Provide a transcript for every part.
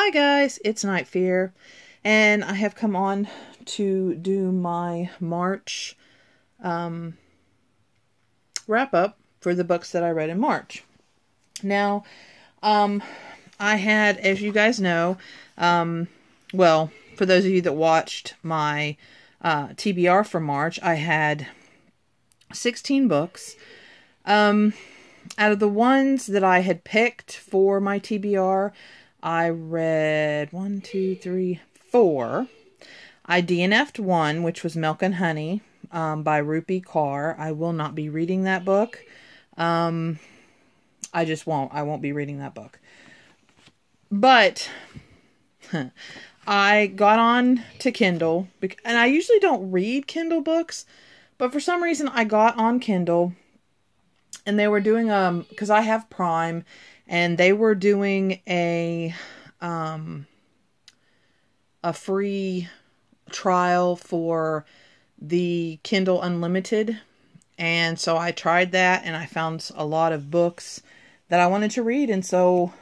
Hi guys, it's Night Fear, and I have come on to do my March wrap up for the books that I read in March. Now, I had, as you guys know, well, for those of you that watched my TBR for March, I had 16 books. Out of the ones that I had picked for my TBR, I read 4. I DNF'd one, which was Milk and Honey by Rupi Kaur. I will not be reading that book. I just won't. I won't be reading that book. But I got on to Kindle, and I usually don't read Kindle books, but for some reason I got on Kindle, and they were doing, because I have Prime, and they were doing a free trial for the Kindle Unlimited. And so I tried that, and I found a lot of books that I wanted to read. And so,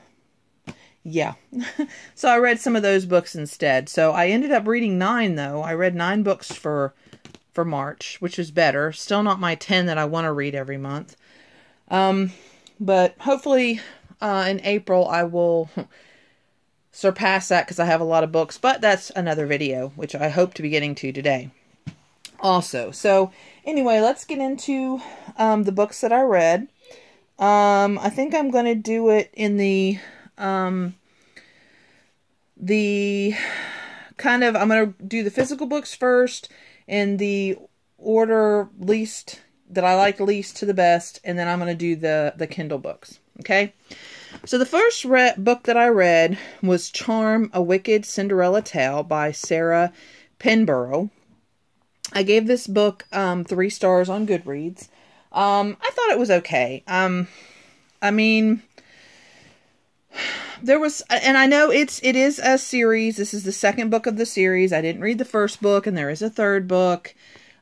yeah. So I read some of those books instead. So I ended up reading 9, though. I read 9 books for March, which is better. Still not my 10 that I want to read every month. But hopefully in April I will surpass that, because I have a lot of books. But that's another video, which I hope to be getting to today also. So anyway, let's get into the books that I read. I think I'm going to do it in the I'm going to do the physical books first in the order least that I like least to the best, and then I'm going to do the Kindle books. Okay? So the first book that I read was Charm, A Wicked Cinderella Tale by Sarah Pinborough. I gave this book 3 stars on Goodreads. I thought it was okay. I mean, there was, and I know it is a series. This is the second book of the series. I didn't read the first book, and there is a third book.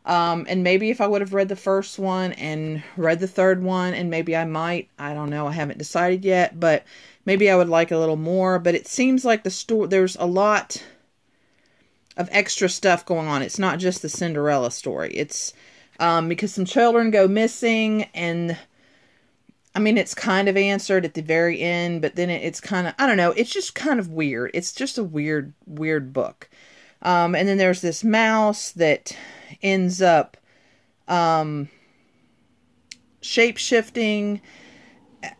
And maybe if I would have read the first one and read the third one, and maybe I might, I don't know, I haven't decided yet, but maybe I would like a little more. But it seems like there's a lot of extra stuff going on. It's not just the Cinderella story. It's because some children go missing, and I mean, it's kind of answered at the very end, but then it's kind of, I don't know, it's just kind of weird. It's just a weird book. And then there's this mouse that ends up shape-shifting.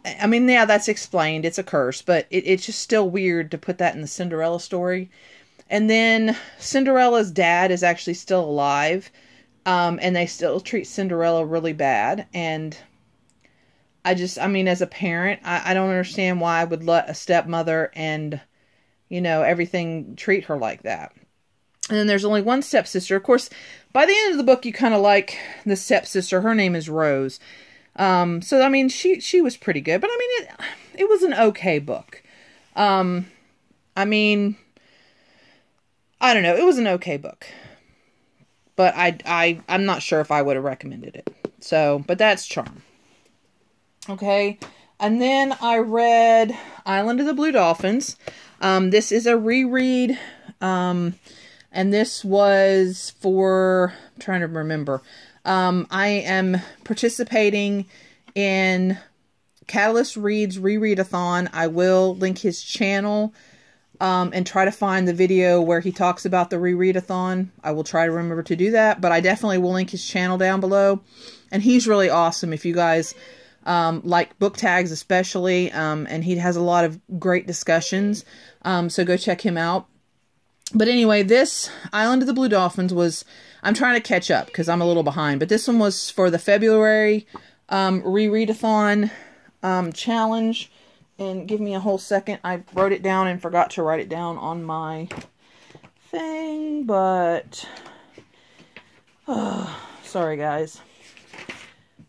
I mean, yeah, that's explained. It's a curse, but it's just still weird to put that in the Cinderella story. And then Cinderella's dad is actually still alive, and they still treat Cinderella really bad. And I mean, as a parent, I don't understand why I would let a stepmother and, you know, everything treat her like that. And then there's only one stepsister. Of course, by the end of the book, you kind of like the stepsister. Her name is Rose. So, I mean, she was pretty good. But, I mean, it was an okay book. I mean, I don't know. It was an okay book. But I'm not sure if I would have recommended it. So, but that's Charm. Okay. And then I read Island of the Blue Dolphins. This is a reread. And this was for, I'm trying to remember. I am participating in Catalyst Reads Rereadathon. I will link his channel and try to find the video where he talks about the Rereadathon. I will try to remember to do that, but I definitely will link his channel down below. And he's really awesome if you guys like book tags especially. And he has a lot of great discussions. So go check him out. But anyway, this Island of the Blue Dolphins was, I'm trying to catch up because I'm a little behind. But this one was for the February Rereadathon challenge. And give me a whole second. I wrote it down and forgot to write it down on my thing. But, sorry guys.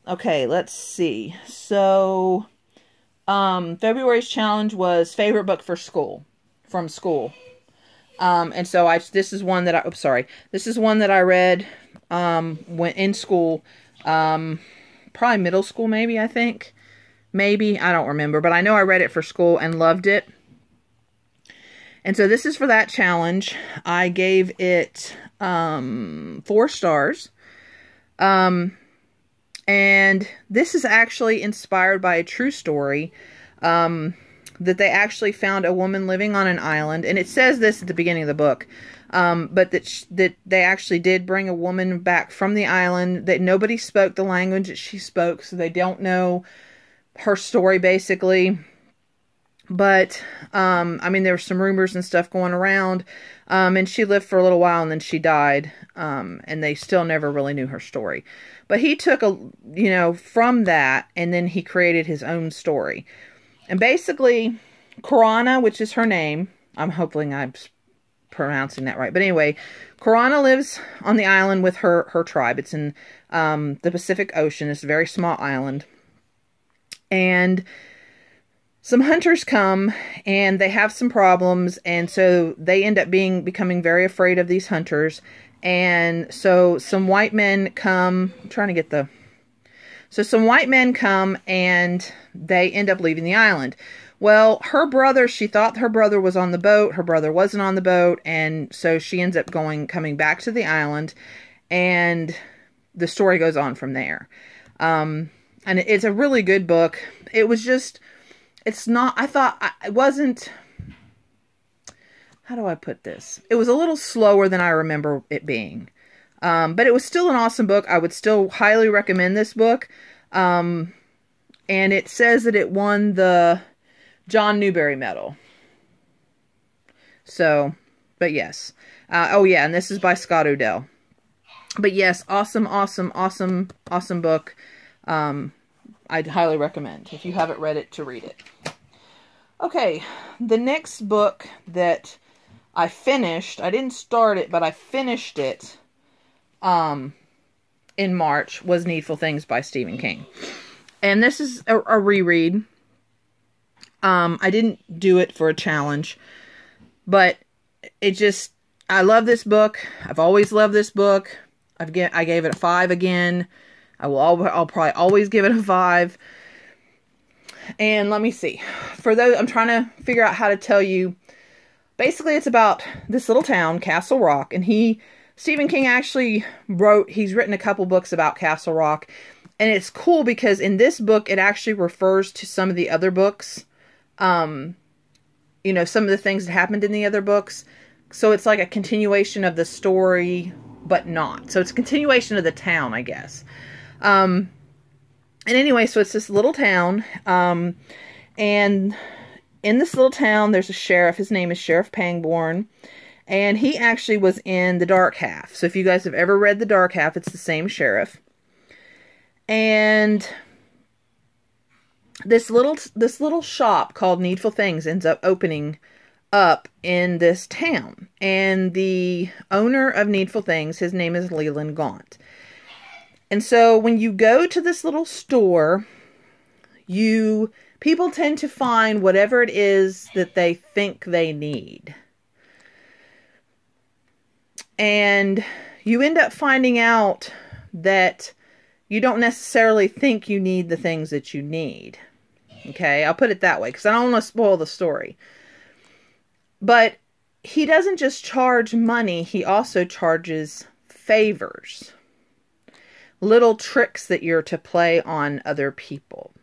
Okay, let's see. So, February's challenge was favorite book for school, from school. And so this is one that I read, when in school, probably middle school, maybe, I think. Maybe, I don't remember, but I know I read it for school and loved it. And so this is for that challenge. I gave it 4 stars. And this is actually inspired by a true story. That they actually found a woman living on an island. And it says this at the beginning of the book. But that they actually did bring a woman back from the island. That nobody spoke the language that she spoke. So they don't know her story, basically. But, I mean, there were some rumors and stuff going around. And she lived for a little while and then she died. And they still never really knew her story. But he took from that, and then he created his own story. And basically, Korana, which is her name, I'm hoping I'm pronouncing that right. But anyway, Korana lives on the island with her tribe. It's in the Pacific Ocean. It's a very small island. And some hunters come, and they have some problems, and so they end up becoming very afraid of these hunters. And so some white men come, so some white men come, and they end up leaving the island. Well, her brother, she thought her brother was on the boat. Her brother wasn't on the boat, and so she ends up coming back to the island, and the story goes on from there. And it's a really good book. It was just, it wasn't, how do I put this? It was a little slower than I remember it being. But it was still an awesome book. I would still highly recommend this book. And it says that it won the John Newbery Medal. So, but yes. Oh yeah, and this is by Scott Odell. But yes, awesome book. I'd highly recommend, if you haven't read it, to read it. Okay, the next book that I finished, I didn't start it, but I finished it in March, was Needful Things by Stephen King. And this is a reread. I didn't do it for a challenge, but I love this book. I've always loved this book. I gave it a 5 again. I'll probably always give it a 5. And let me see. For those, I'm trying to figure out how to tell you. Basically, it's about this little town, Castle Rock. And Stephen King actually he's written a couple books about Castle Rock. And it's cool because in this book, it actually refers to some of the other books. Some of the things that happened in the other books. So it's like a continuation of the story, but not. So it's a continuation of the town, I guess. And anyway, so it's this little town, and in this little town, there's a sheriff. His name is Sheriff Pangborn, and he actually was in The Dark Half. So if you guys have ever read The Dark Half, it's the same sheriff. And this little shop called Needful Things ends up opening up in this town, and the owner of Needful Things, his name is Leland Gaunt. And so when you go to this little store, people tend to find whatever it is that they think they need. And you end up finding out that you don't necessarily think you need the things that you need. Okay, I'll put it that way because I don't want to spoil the story. But he doesn't just charge money, he also charges favors. Little tricks that you're to play on other people.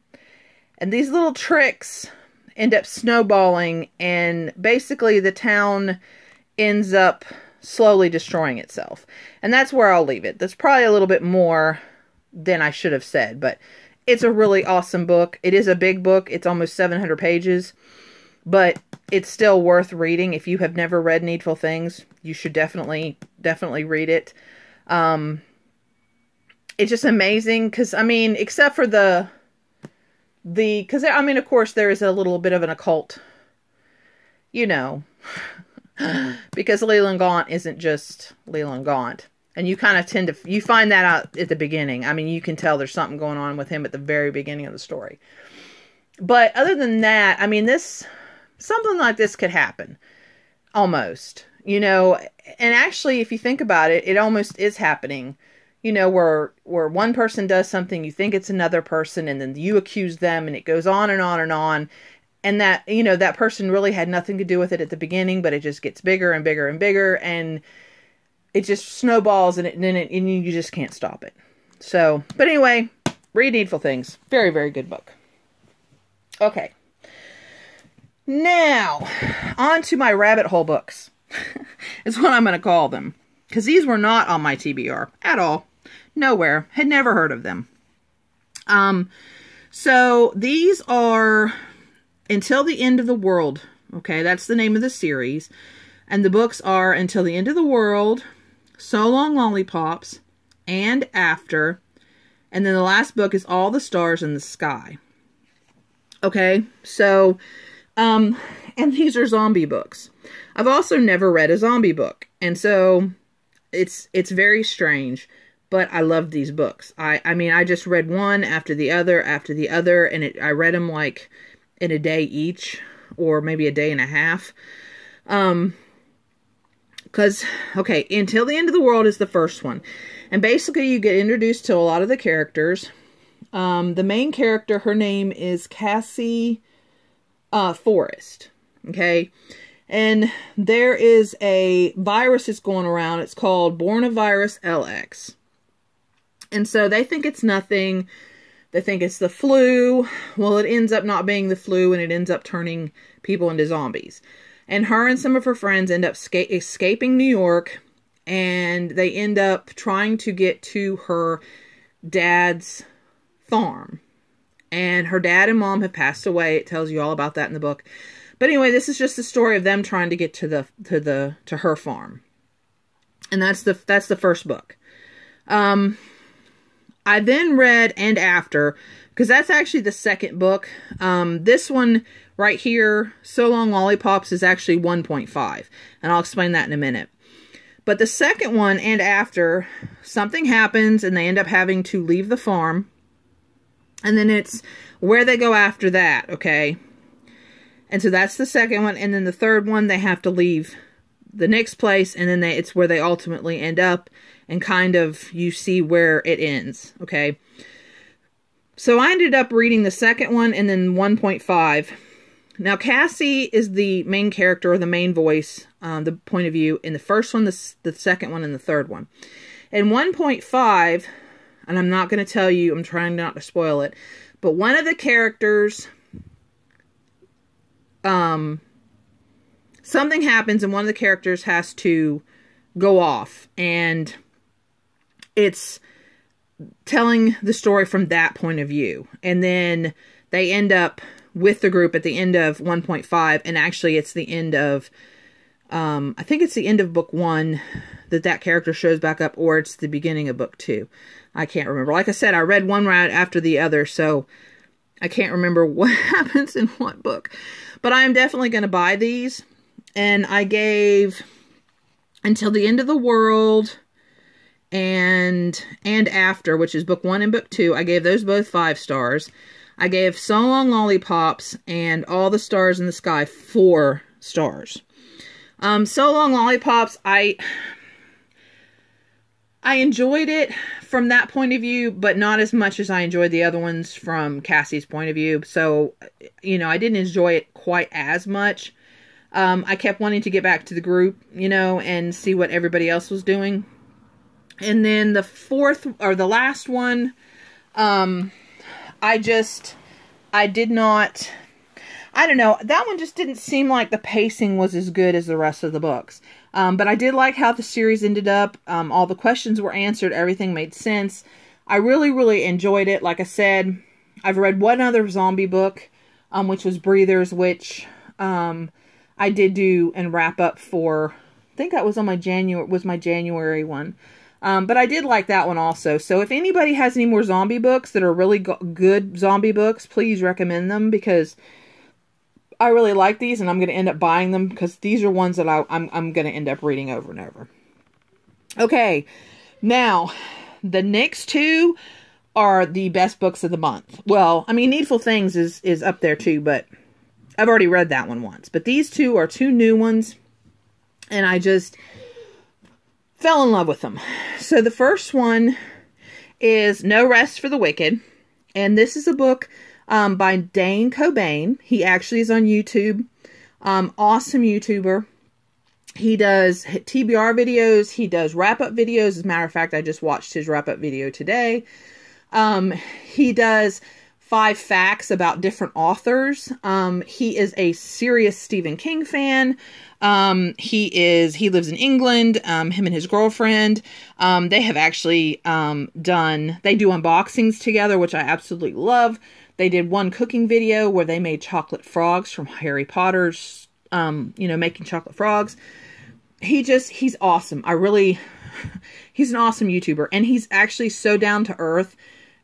And these little tricks end up snowballing, and basically the town ends up slowly destroying itself. And that's where I'll leave it. That's probably a little bit more than I should have said, but it's a really awesome book. It is a big book. It's almost 700 pages, but it's still worth reading. If you have never read Needful Things, you should definitely read it. It's just amazing because, I mean, except for because, I mean, of course, there is a little bit of an occult, because Leland Gaunt isn't just Leland Gaunt. And you kind of you find that out at the beginning. I mean, you can tell there's something going on with him at the very beginning of the story. But other than that, I mean, something like this could happen. Almost. And actually, if you think about it, it almost is happening. Where one person does something, you think it's another person, and then you accuse them, and it goes on and on and on. and that, you know, that person really had nothing to do with it at the beginning, but it just gets bigger and bigger and bigger, and it just snowballs, and you just can't stop it. So, but anyway, read Needful Things. Very, very good book. Okay. Now, on to my rabbit hole books. Is what I'm going to call them. Because these were not on my TBR at all. Nowhere. Had never heard of them. So these are Until the End of the World. Okay, that's the name of the series. And the books are Until the End of the World, So Long Lollipops, and After. And then the last book is All the Stars in the Sky. Okay, so, and these are zombie books. I've also never read a zombie book. And so it's very strange. But I love these books. I mean, I just read one after the other, and I read them like in a day each, or maybe a day and a half. Because, okay, Until the End of the World is the first one. And basically you get introduced to a lot of the characters. The main character, her name is Cassie Forrest. Okay. And there is a virus that's going around. It's called Bornavirus LX. And so they think it's nothing. They think it's the flu. Well, it ends up not being the flu, and it ends up turning people into zombies. And her and some of her friends end up escaping New York, and they end up trying to get to her dad's farm. And her dad and mom have passed away. It tells you all about that in the book. But anyway, this is just the story of them trying to get to her farm. And that's the first book. I then read And After, because that's actually the second book. This one right here, So Long Lollipops, is actually 1.5. And I'll explain that in a minute. But the second one, And After, something happens and they end up having to leave the farm. And then it's where they go after that, okay? And so that's the second one. And then the third one, they have to leave the next place, and then it's where they ultimately end up, and kind of you see where it ends, okay? So I ended up reading the second one and then 1.5. Now Cassie is the main character, or the main voice, the point of view in the first one, the second one, and the third one. In 1.5, and I'm not going to tell you, I'm trying not to spoil it, but one of the characters, something happens and one of the characters has to go off, and it's telling the story from that point of view. And then they end up with the group at the end of 1.5, and actually it's the end of, I think it's the end of book 1 that character shows back up, or it's the beginning of book 2. I can't remember. Like I said, I read one right after the other, so I can't remember what happens in what book. But I'm definitely going to buy these. And I gave Until the End of the World and After, which is book 1 and book 2. I gave those both 5 stars. I gave So Long Lollipops and All the Stars in the Sky 4 stars. So Long Lollipops, I enjoyed it from that point of view, but not as much as I enjoyed the other ones from Cassie's point of view. So, you know, I didn't enjoy it quite as much. I kept wanting to get back to the group, you know, and see what everybody else was doing. And then the fourth, or the last one, I did not, I don't know, that one just didn't seem like the pacing was as good as the rest of the books. But I did like how the series ended up. All the questions were answered. Everything made sense. I really, really enjoyed it. Like I said, I've read one other zombie book, which was Breathers, which I did do and wrap up for, I think that was on my January one. But I did like that one also. So if anybody has any more zombie books that are really good zombie books, please recommend them, because I really like these, and I'm going to end up buying them, because these are ones that I'm going to end up reading over and over. Okay, now, the next two are the best books of the month. Well, I mean, Needful Things is up there too, but I've already read that one once. But these two are 2 new ones, and I just fell in love with them. So the first one is No Rest for the Wicked, and this is a book by Dane Cobain. He actually is on YouTube. Awesome YouTuber. He does TBR videos. He does wrap-up videos. As a matter of fact, I just watched his wrap-up video today. He does 5 facts about different authors. He is a serious Stephen King fan. He lives in England. Him and his girlfriend, they have actually, they do unboxings together, which I absolutely love. They did one cooking video where they made chocolate frogs from Harry Potter's, making chocolate frogs. He's awesome. He's an awesome YouTuber, and he's actually so down to earth,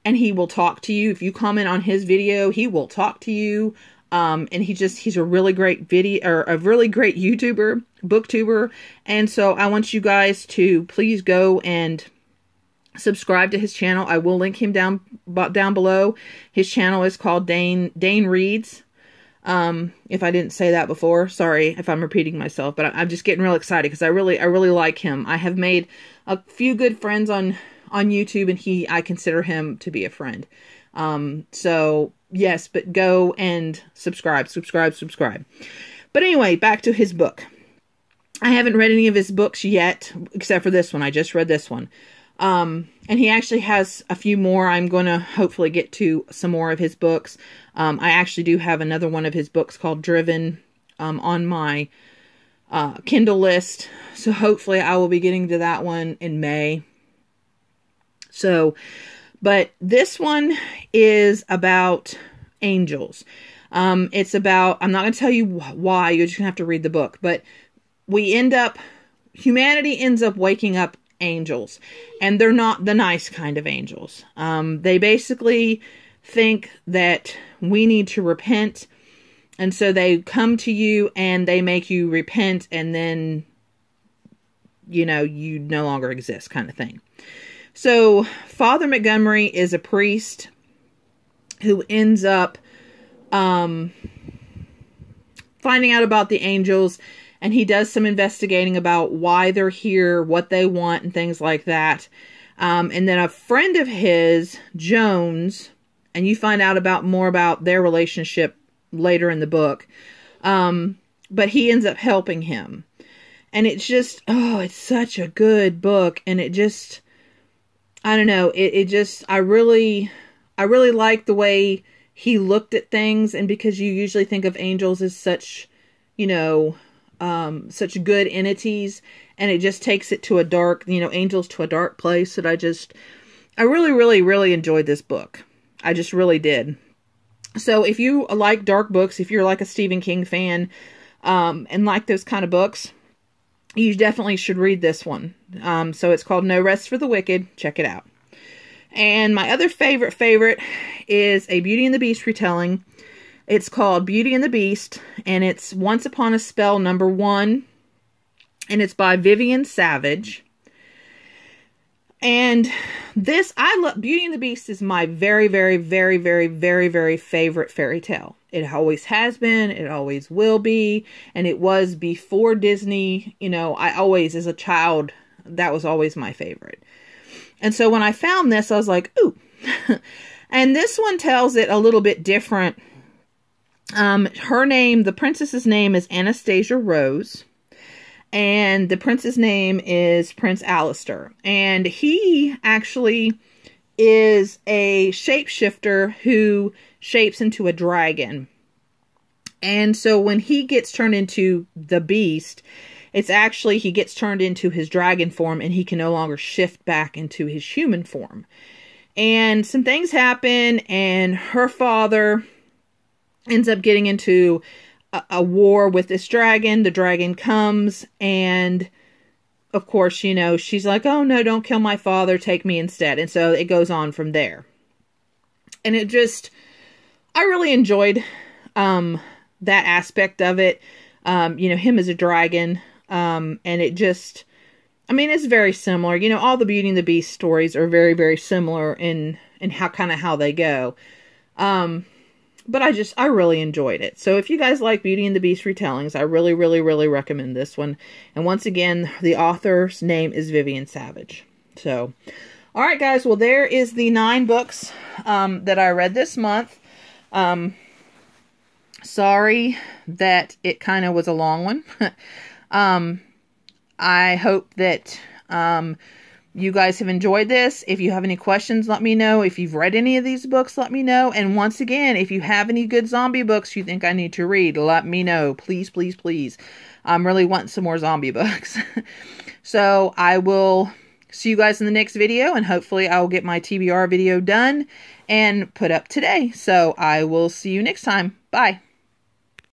and he will talk to you. If you comment on his video, he will talk to you. And he's a really great a really great YouTuber, booktuber. And so I want you guys to please go and subscribe to his channel. I will link him down below. His channel is called Dane Reads. If I didn't say that before, sorry if I'm repeating myself, but I'm just getting real excited because I really like him. I have made a few good friends on YouTube, and I consider him to be a friend. So yes, but go and subscribe. But anyway, back to his book. I haven't read any of his books yet, except for this one. I just read this one. And he actually has a few more. I'm going to hopefully get to some more of his books. I actually do have another one of his books called Driven, on my, Kindle list. So hopefully I will be getting to that one in May. So, but this one is about angels. It's about, I'm not going to tell you why, you're just going to have to read the book, but humanity ends up waking up angels, and they're not the nice kind of angels. They basically think that we need to repent, and so they come to you and they make you repent, and then, you no longer exist, kind of thing. So Father Montgomery is a priest who ends up finding out about the angels, and he does some investigating about why they're here, what they want, and things like that. And then a friend of his, Jones, and you find out more about their relationship later in the book, but he ends up helping him. And it's just, it's such a good book, and it just, I don't know, I really like the way he looked at things, and because you usually think of angels as such, such good entities, and it just takes it to a dark, angels to a dark place, that I really enjoyed this book. I just really did. So if you like dark books, if you're like a Stephen King fan, and like those kind of books, you definitely should read this one. So it's called No Rest for the Wicked. Check it out. And my other favorite is a Beauty and the Beast retelling. It's called Beauty and the Beast, and it's Once Upon a Spell #1, and it's by Vivienne Savage. And this, I love, Beauty and the Beast is my very favorite fairy tale. It always has been, it always will be, and it was before Disney. I always, as a child, that was always my favorite. And so when I found this, I was like, ooh. And this one tells it a little bit different. The princess's name is Anastasia Rose, and the prince's name is Prince Alistair. And he actually is a shapeshifter who shapes into a dragon. And so when he gets turned into the beast, it's actually, he gets turned into his dragon form, and he can no longer shift back into his human form. And some things happen, and her father ends up getting into a war with this dragon. The dragon comes, and of course, she's like, oh no, don't kill my father, take me instead. And so it goes on from there. And it just, I really enjoyed that aspect of it. Him as a dragon. And it just, it's very similar. All the Beauty and the Beast stories are very similar in how they go. But I really enjoyed it. So if you guys like Beauty and the Beast retellings, I really recommend this one. And once again, the author's name is Vivienne Savage. So, alright guys, well there is the 9 books that I read this month. Sorry that it kind of was a long one. I hope that you guys have enjoyed this. If you have any questions, let me know. If you've read any of these books, let me know. And once again, if you have any good zombie books you think I need to read, let me know. Please, please, please. I'm really wanting some more zombie books. So I will see you guys in the next video, and hopefully I will get my TBR video done and put up today. So I will see you next time. Bye.